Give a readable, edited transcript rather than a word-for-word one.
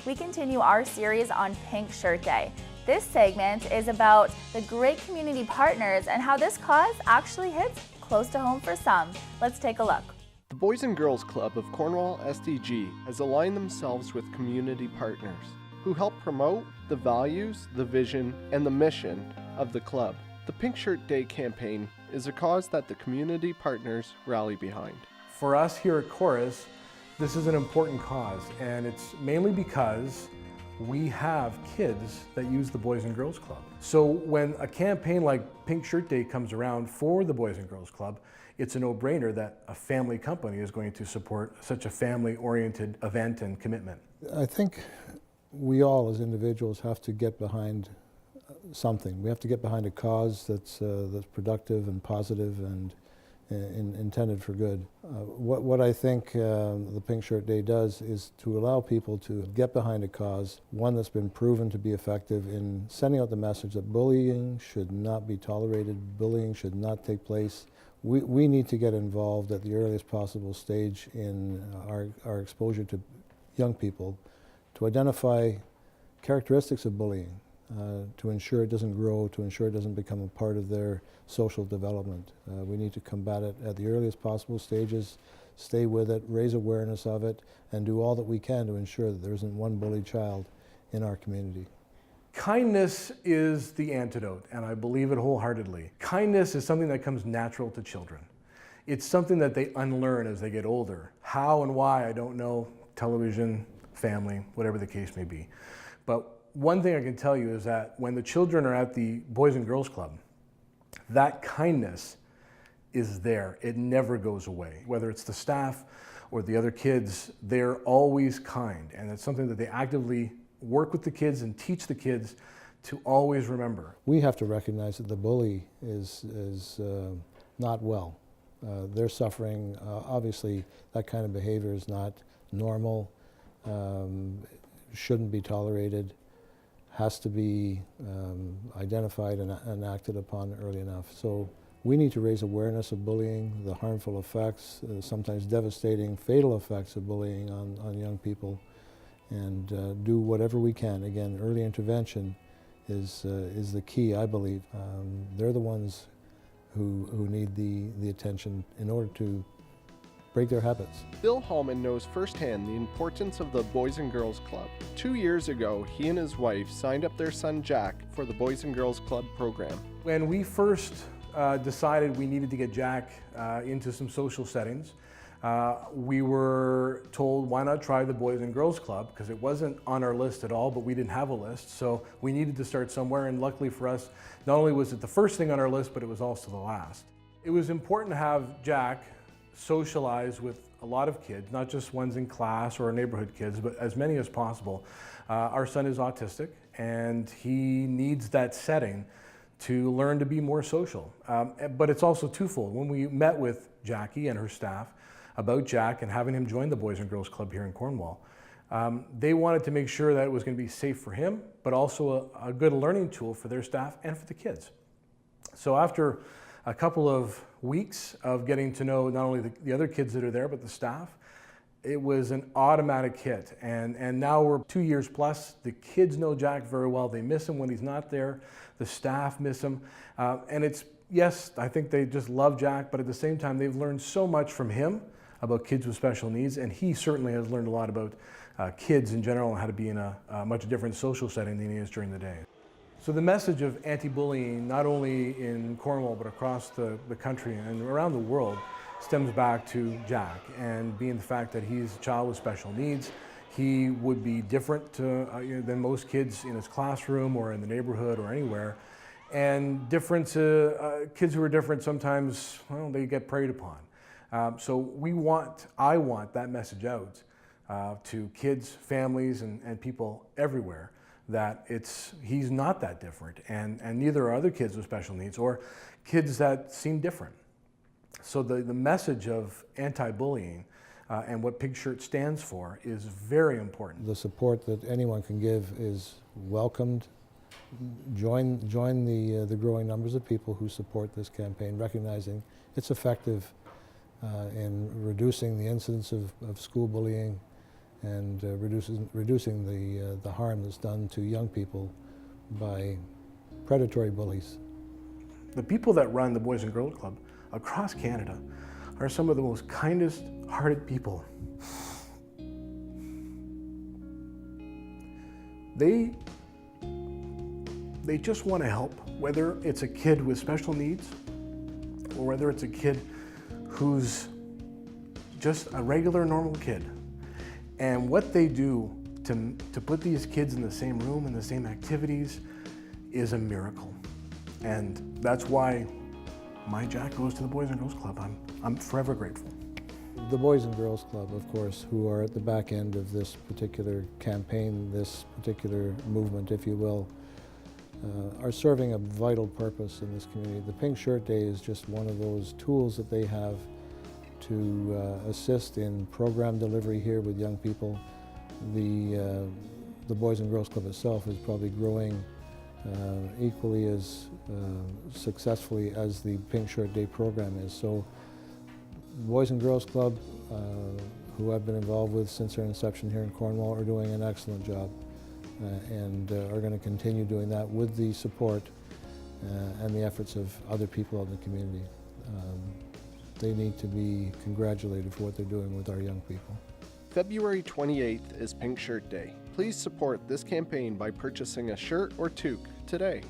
we continue our series on Pink Shirt Day. This segment is about the great community partners and how this cause actually hits close to home for some. Let's take a look. The Boys and Girls Club of Cornwall SDG has aligned themselves with community partners who help promote the values, the vision, and the mission of the club. The Pink Shirt Day campaign is a cause that the community partners rally behind. For us here at Chorus, this is an important cause, and it's mainly because we have kids that use the Boys and Girls Club. So when a campaign like Pink Shirt Day comes around for the Boys and Girls Club, it's a no-brainer that a family company is going to support such a family-oriented event and commitment. I think we all as individuals have to get behind something. We have to get behind a cause that's productive and positive and intended for good. What I think the Pink Shirt Day does is to allow people to get behind a cause, one that's been proven to be effective in sending out the message that bullying should not be tolerated, bullying should not take place. We need to get involved at the earliest possible stage in our exposure to young people to identify characteristics of bullying, to ensure it doesn't grow, to ensure it doesn't become a part of their social development. We need to combat it at the earliest possible stages, stay with it, raise awareness of it, and do all that we can to ensure that there isn't one bullied child in our community. Kindness is the antidote, and I believe it wholeheartedly. Kindness is something that comes natural to children. It's something that they unlearn as they get older. How and why, I don't know. Television, family, whatever the case may be. But one thing I can tell you is that when the children are at the Boys and Girls Club, that kindness is there. It never goes away. Whether it's the staff or the other kids, they're always kind. And it's something that they actively work with the kids and teach the kids to always remember. We have to recognize that the bully is not well. They're suffering. Obviously, that kind of behavior is not normal, shouldn't be tolerated, has to be identified and acted upon early enough. So we need to raise awareness of bullying, the harmful effects, sometimes devastating, fatal effects of bullying on young people, and do whatever we can. Again, early intervention is the key, I believe. They're the ones who need the attention in order to break their habits. Bill Hallman knows firsthand the importance of the Boys and Girls Club. 2 years ago, he and his wife signed up their son Jack for the Boys and Girls Club program. When we first decided we needed to get Jack into some social settings, we were told, why not try the Boys and Girls Club? Because it wasn't on our list at all, but we didn't have a list. So we needed to start somewhere, and luckily for us, not only was it the first thing on our list, but it was also the last. It was important to have Jack socialize with a lot of kids, not just ones in class or neighborhood kids, but as many as possible. Our son is autistic, and he needs that setting to learn to be more social. But it's also twofold. When we met with Jackie and her staff about Jack and having him join the Boys and Girls Club here in Cornwall, they wanted to make sure that it was going to be safe for him, but also a good learning tool for their staff and for the kids. So after a couple of weeks of getting to know not only the other kids that are there, but the staff, it was an automatic hit. And now we're 2 years plus. The kids know Jack very well. They miss him when he's not there. The staff miss him. And it's, yes, I think they just love Jack, but at the same time, they've learned so much from him about kids with special needs, and he certainly has learned a lot about kids in general and how to be in a much different social setting than he is during the day. So the message of anti-bullying, not only in Cornwall, but across the country and around the world, stems back to Jack, and being the fact that he's a child with special needs. He would be different than most kids in his classroom or in the neighborhood or anywhere. And different kids who are different sometimes, well, they get preyed upon. So I want that message out to kids, families, and people everywhere, that he's not that different, and neither are other kids with special needs or kids that seem different. So the message of anti-bullying and what Pink Shirt stands for is very important. The support that anyone can give is welcomed. Join the growing numbers of people who support this campaign, recognizing it's effective in reducing the incidence of school bullying and reducing the harm that's done to young people by predatory bullies. The people that run the Boys and Girls Club across Canada are some of the most kindest-hearted people. They just want to help, whether it's a kid with special needs or whether it's a kid who's just a regular, normal kid. And what they do to put these kids in the same room and the same activities is a miracle. And that's why my Jack goes to the Boys and Girls Club. I'm forever grateful. The Boys and Girls Club, of course, who are at the back end of this particular campaign, this particular movement, if you will, are serving a vital purpose in this community. The Pink Shirt Day is just one of those tools that they have to assist in program delivery here with young people. The Boys and Girls Club itself is probably growing equally as successfully as the Pink Shirt Day program is. So the Boys and Girls Club, who I've been involved with since their inception here in Cornwall, are doing an excellent job and are going to continue doing that with the support and the efforts of other people in the community. They need to be congratulated for what they're doing with our young people. February 28th is Pink Shirt Day. Please support this campaign by purchasing a shirt or toque today.